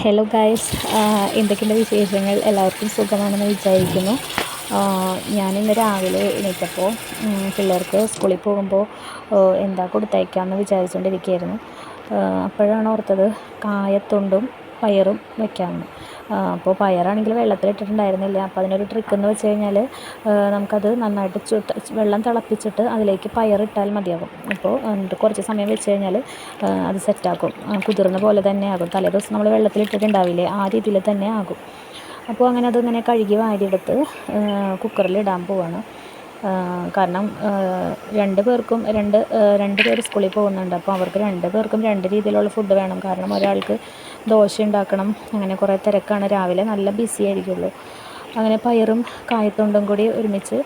Hello guys, എന്തൊക്കെയുണ്ട് വിശേഷങ്ങൾ? എല്ലാവർക്കും സുഖമാണെന്ന് വിചാരിക്കുന്നു. ഞാനിന്ന് രാവിലെ എണീറ്റപ്പോൾ പിള്ളേർക്ക് സ്കൂളിൽ പോകുമ്പോൾ എന്താ കൊടുത്തയക്കാമെന്ന് വിചാരിച്ചുകൊണ്ടിരിക്കുകയായിരുന്നു. അപ്പോഴാണ് ഓർത്തത് കായത്തൊണ്ടും പയറും വെക്കാമെന്ന്. അപ്പോൾ പയറാണെങ്കിൽ വെള്ളത്തിലിട്ടിട്ടുണ്ടായിരുന്നില്ല. അപ്പോൾ അതിനൊരു ട്രിക്കെന്ന് വെച്ച് കഴിഞ്ഞാൽ നമുക്കത് നന്നായിട്ട് വെള്ളം തിളപ്പിച്ചിട്ട് അതിലേക്ക് പയറിട്ടാൽ മതിയാകും. അപ്പോൾ എന്നിട്ട് കുറച്ച് സമയം വെച്ച് കഴിഞ്ഞാൽ അത് സെറ്റാക്കും. കുതിർന്ന പോലെ തന്നെ ആകും. തലേദിവസം നമ്മൾ വെള്ളത്തിലിട്ടിട്ടുണ്ടാവില്ലേ, ആ രീതിയിൽ തന്നെ ആകും. അപ്പോൾ അങ്ങനെ അതിങ്ങനെ കഴുകി വാരിയെടുത്ത് കുക്കറിൽ ഇടാൻ പോവാണ്. കാരണം രണ്ട് പേര് സ്കൂളിൽ പോകുന്നുണ്ട്. അപ്പോൾ അവർക്ക് 2 പേർക്കും 2 രീതിയിലുള്ള ഫുഡ് വേണം. കാരണം ഒരാൾക്ക് ദോശ ഉണ്ടാക്കണം. അങ്ങനെ കുറേ തിരക്കാണ്. രാവിലെ നല്ല ബിസി ആയിരിക്കുള്ളൂ. അങ്ങനെ പയറും കായത്തൊണ്ടും കൂടി ഒരുമിച്ച്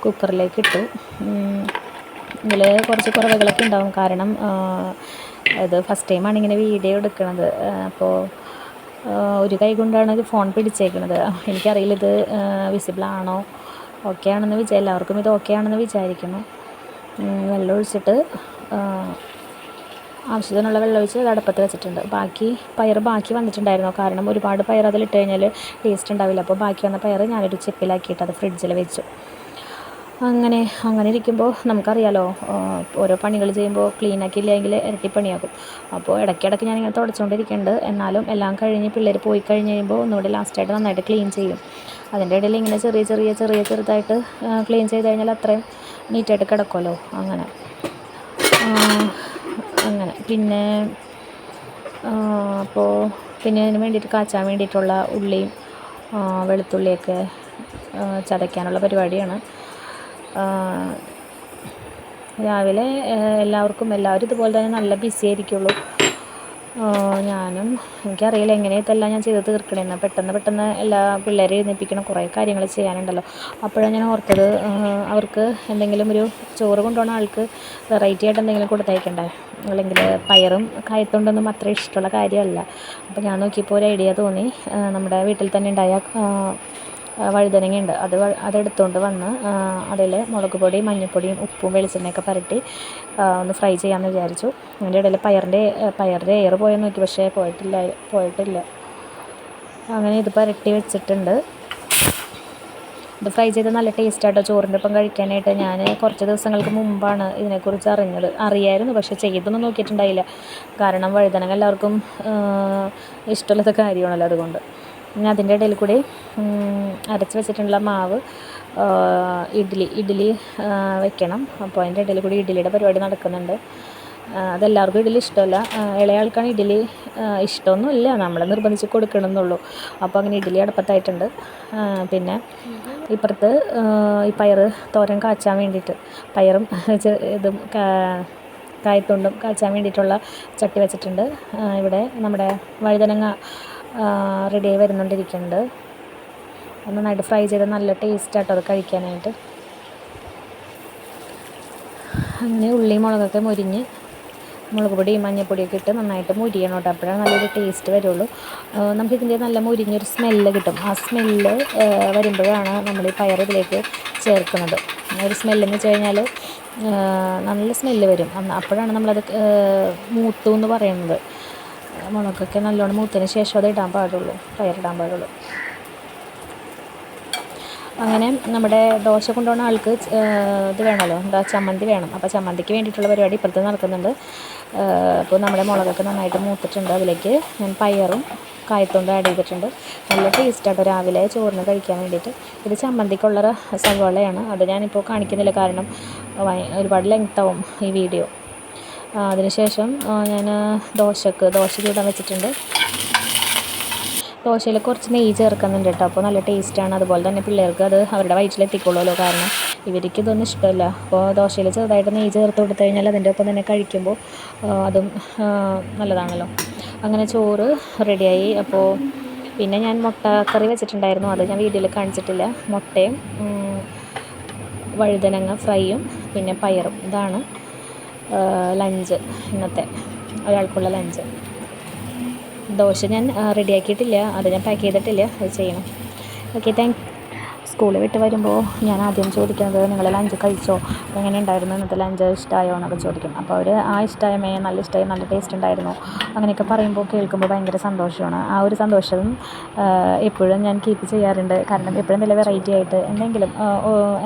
കുക്കറിലേക്ക് ഇട്ടു. ഇതിൽ കുറച്ച് കുറവുകളൊക്കെ ഉണ്ടാവും. കാരണം ഇത് ഫസ്റ്റ് ടൈമാണ് ഇങ്ങനെ വീഡിയോ എടുക്കുന്നത്. അപ്പോൾ ഒരു കൈ കൊണ്ടാണ് ഇത് ഫോൺ പിടിച്ചേക്കുന്നത്. എനിക്കറിയില്ല ഇത് വിസിബിളാണോ, ഓക്കെ ആണെന്ന് എല്ലാവർക്കും ഇത് ഓക്കെ ആണെന്ന് വിചാരിക്കുന്നു. വെള്ളം ഒഴിച്ചിട്ട് ആവശ്യത്തിനുള്ള വെള്ളം ഒഴിച്ച് അത് അടുപ്പത്ത് വെച്ചിട്ടുണ്ട്. പയർ ബാക്കി വന്നിട്ടുണ്ടായിരുന്നു. കാരണം ഒരുപാട് പയർ അതിലിട്ട് കഴിഞ്ഞാൽ ടേസ്റ്റ് ഉണ്ടാവില്ല. അപ്പോൾ ബാക്കി വന്ന പയർ ഞാനൊരു ചെപ്പിലാക്കിയിട്ട് അത് ഫ്രിഡ്ജിൽ വെച്ചു. അങ്ങനെ ഇരിക്കുമ്പോൾ നമുക്കറിയാലോ, ഓരോ പണികൾ ചെയ്യുമ്പോൾ ക്ലീൻ ആക്കിയില്ലെങ്കിൽ ഇരട്ടിപ്പണിയാകും. അപ്പോൾ ഇടയ്ക്കിടയ്ക്ക് ഞാനിങ്ങനെ തുടച്ചുകൊണ്ടിരിക്കുന്നുണ്ട്. എന്നാലും എല്ലാം കഴിഞ്ഞ് പിള്ളേർ പോയി കഴിഞ്ഞ് കഴിയുമ്പോൾ ഒന്നുകൂടി ലാസ്റ്റായിട്ട് നന്നായിട്ട് ക്ലീൻ ചെയ്യും. അതിൻ്റെ ഇടയിൽ ഇങ്ങനെ ചെറുതായിട്ട് ക്ലീൻ ചെയ്ത് കഴിഞ്ഞാൽ അത്രയും നീറ്റായിട്ട് കിടക്കുമല്ലോ. അങ്ങനെ പിന്നെ അതിന് വേണ്ടിയിട്ട് കാച്ചാൻ വേണ്ടിയിട്ടുള്ള ഉള്ളിയും വെളുത്തുള്ളിയൊക്കെ ചതയ്ക്കാനുള്ള പരിപാടിയാണ്. രാവിലെ എല്ലാവരും ഇതുപോലെ തന്നെ നല്ല ബിസി ആയിരിക്കുള്ളൂ. എനിക്കറിയില്ല എങ്ങനെ ഇതെല്ലാം ഞാൻ ചെയ്ത് തീർക്കണമെന്ന്. പെട്ടെന്ന് എല്ലാ പിള്ളേരെ എഴുന്നേൽപ്പിക്കണം, കുറേ കാര്യങ്ങൾ ചെയ്യാനുണ്ടല്ലോ. അപ്പോഴാണ് ഞാൻ ഓർത്തത്, അവർക്ക് എന്തെങ്കിലും ഒരു ചോറ് കൊണ്ടുപോകുന്ന ആൾക്ക് വെറൈറ്റി ആയിട്ട് എന്തെങ്കിലും കൊടുത്തയക്കണ്ടേ. അല്ലെങ്കിൽ പയറും കായത്തൊണ്ടൊന്നും അത്ര ഇഷ്ടമുള്ള കാര്യമല്ല. അപ്പോൾ ഞാൻ നോക്കിയപ്പോൾ ഒരു ഐഡിയ തോന്നി. നമ്മുടെ വീട്ടിൽ തന്നെ ഉണ്ടായ വഴുതനങ്ങയുണ്ട്. അതെടുത്തുകൊണ്ട് വന്ന് അതിൽ മുളക് പൊടി, മഞ്ഞൾപ്പൊടിയും ഉപ്പും വെളിച്ചെണ്ണയൊക്കെ പുരട്ടി ഒന്ന് ഫ്രൈ ചെയ്യാമെന്ന് വിചാരിച്ചു. അതിൻ്റെ ഇടയിൽ പയറിൻ്റെ എയർ പോയെന്ന് നോക്കി, പക്ഷേ പോയിട്ടില്ല. അങ്ങനെ ഇത് പുരട്ടി വെച്ചിട്ടുണ്ട്. ഇത് ഫ്രൈ ചെയ്ത് നല്ല ടേസ്റ്റായിട്ടോ ചോറിൻ്റെ ഒപ്പം കഴിക്കാനായിട്ട്. ഞാൻ കുറച്ച് ദിവസങ്ങൾക്ക് മുമ്പാണ് ഇതിനെക്കുറിച്ച് അറിയായിരുന്നു, പക്ഷേ ചെയ്തൊന്നും നോക്കിയിട്ടുണ്ടായില്ല. കാരണം വഴുതനങ്ങ എല്ലാവർക്കും ഇഷ്ടമുള്ളത് കാര്യമാണല്ലോ. അതുകൊണ്ട് പിന്നെ അതിൻ്റെ ഇടയിൽ കൂടി അരച്ച് വെച്ചിട്ടുള്ള മാവ് ഇഡ്ഡലി വെക്കണം. അപ്പോൾ അതിൻ്റെ ഇടയിൽ കൂടി ഇഡ്ഡലിയുടെ പരിപാടി നടക്കുന്നുണ്ട്. അതെല്ലാവർക്കും ഇഡ്ഡലി ഇഷ്ടമല്ല. ഇളയാൾക്കാണ് ഇഡ്ഡലി ഇഷ്ടമൊന്നുമില്ല, നമ്മൾ നിർബന്ധിച്ച് കൊടുക്കണമെന്നുള്ളൂ. അപ്പോൾ അങ്ങനെ ഇഡ്ഡലി അടുപ്പത്തായിട്ടുണ്ട്. പിന്നെ ഇപ്പുറത്ത് ഈ പയർ തോരൻ കാച്ചാൻ വേണ്ടിയിട്ട് പയറും ഇതും കായത്തൊണ്ടും കാച്ചാൻ വേണ്ടിയിട്ടുള്ള ചട്ടി വെച്ചിട്ടുണ്ട്. ഇവിടെ നമ്മുടെ വഴുതനങ്ങ റെഡിയായി വരുന്നുകൊണ്ടിരിക്കുന്നുണ്ട്. നന്നായിട്ട് ഫ്രൈ ചെയ്ത് നല്ല ടേസ്റ്റാട്ടോ അത് കഴിക്കാനായിട്ട്. അങ്ങനെ ഉള്ളി മുളകൊക്കെ മുരിഞ്ഞ് മുളക് പൊടിയും മഞ്ഞൾപ്പൊടിയൊക്കെ ഇട്ട് നന്നായിട്ട് മുരിയണം കേട്ടോ. അപ്പോഴാണ് നല്ലൊരു ടേസ്റ്റ് വരുള്ളൂ. നമുക്കിതിൻ്റെ നല്ല മുരിഞ്ഞൊരു സ്മെല്ല് കിട്ടും. ആ സ്മെല്ല് വരുമ്പോഴാണ് നമ്മൾ ഈ പയർ ഇതിലേക്ക് ചേർക്കുന്നത്. ഒരു സ്മെല്ലെന്ന് വെച്ച് കഴിഞ്ഞാൽ നല്ല സ്മെല്ല് വരും. അപ്പോഴാണ് നമ്മളത് മൂത്തു എന്ന് പറയുന്നത്. മുളകൊക്കെ നല്ലോണം മൂത്തതിന് ശേഷം അത് പയറിടാൻ പാടുള്ളൂ. അങ്ങനെ നമ്മുടെ ദോശ കൊണ്ടുപോകുന്ന ആൾക്ക് ഇത് വേണമല്ലോ, ചമ്മന്തി വേണം. അപ്പോൾ ചമ്മന്തിക്ക് വേണ്ടിയിട്ടുള്ള പരിപാടി ഇപ്പോഴത്തെ നടക്കുന്നുണ്ട്. അപ്പോൾ നമ്മുടെ മുളകൊക്കെ നന്നായിട്ട് മൂത്തിട്ടുണ്ട്. അതിലേക്ക് ഞാൻ പയറും കായത്തൊണ്ടും ആഡ് ചെയ്തിട്ടുണ്ട്. നല്ല ടേസ്റ്റാട്ടോ രാവിലെ ചോറിന് കഴിക്കാൻ വേണ്ടിയിട്ട്. ഇത് ചമ്മന്തിക്കുള്ള സവാളയാണ്. അത് ഞാനിപ്പോൾ കാണിക്കുന്നില്ല, കാരണം ഒരുപാട് ലെങ്താവും ഈ വീഡിയോ. അതിനുശേഷം ഞാൻ ദോശ ചൂടാൻ വെച്ചിട്ടുണ്ട്. ദോശയിൽ കുറച്ച് നെയ്യ് ചേർക്കുന്നുണ്ട് കേട്ടോ. അപ്പോൾ നല്ല ടേസ്റ്റാണ്. അതുപോലെ തന്നെ പിള്ളേർക്ക് അത് അവരുടെ വയറ്റിലെത്തിക്കൊള്ളുമല്ലോ. കാരണം ഇവർക്ക് ഇതൊന്നും ഇഷ്ടമല്ല. അപ്പോൾ ദോശയിൽ ചെറുതായിട്ട് നെയ്യ് ചേർത്ത് കൊടുത്തു കഴിഞ്ഞാൽ അതിൻ്റെ ഒപ്പം തന്നെ കഴിക്കുമ്പോൾ അതും നല്ലതാണല്ലോ. അങ്ങനെ ചോറ് റെഡിയായി. അപ്പോൾ പിന്നെ ഞാൻ മുട്ടക്കറി വെച്ചിട്ടുണ്ടായിരുന്നു. അത് ഞാൻ വീഡിയോയിൽ കാണിച്ചിട്ടില്ല. മുട്ടയും വഴുതനങ്ങ ഫ്രൈയും പിന്നെ പയറും. ഇതാണ് ലഞ്ച്, ഇന്നത്തെ ഒരാൾക്കുള്ള ലഞ്ച്. ദോശ ഞാൻ റെഡിയാക്കിയിട്ടില്ല, അത് ഞാൻ പാക്ക് ചെയ്തിട്ടില്ല, അത് ചെയ്യണം. ഓക്കെ, താങ്ക് സ്കൂളിൽ വിട്ട് വരുമ്പോൾ ഞാൻ ആദ്യം ചോദിക്കുന്നത് നിങ്ങൾ ലഞ്ച് കഴിച്ചോ, എങ്ങനെ ഉണ്ടായിരുന്നു ഇന്നത്തെ ലഞ്ച്, ഇഷ്ടമായോ എന്നൊക്കെ ചോദിക്കും. അപ്പോൾ അവർ ഇഷ്ടമായി, നല്ല ഇഷ്ടമായി, നല്ല ടേസ്റ്റ് ഉണ്ടായിരുന്നു അങ്ങനെയൊക്കെ പറയുമ്പോൾ കേൾക്കുമ്പോൾ ഭയങ്കര സന്തോഷമാണ്. ആ ഒരു സന്തോഷം എപ്പോഴും ഞാൻ കീപ്പ് ചെയ്യാറുണ്ട്. കാരണം എപ്പോഴും നല്ല വെറൈറ്റി ആയിട്ട്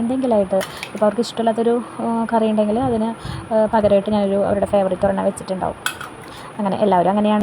എന്തെങ്കിലുമായിട്ട് ഇപ്പോൾ അവർക്ക് ഇഷ്ടമില്ലാത്തൊരു കറി ഉണ്ടെങ്കിൽ അതിന് പകരമായിട്ട് ഞാനൊരു അവരുടെ ഫേവറേറ്റ് ഒരെണ്ണം വെച്ചിട്ടുണ്ടാവും. അങ്ങനെ എല്ലാവരും അങ്ങനെയാണ്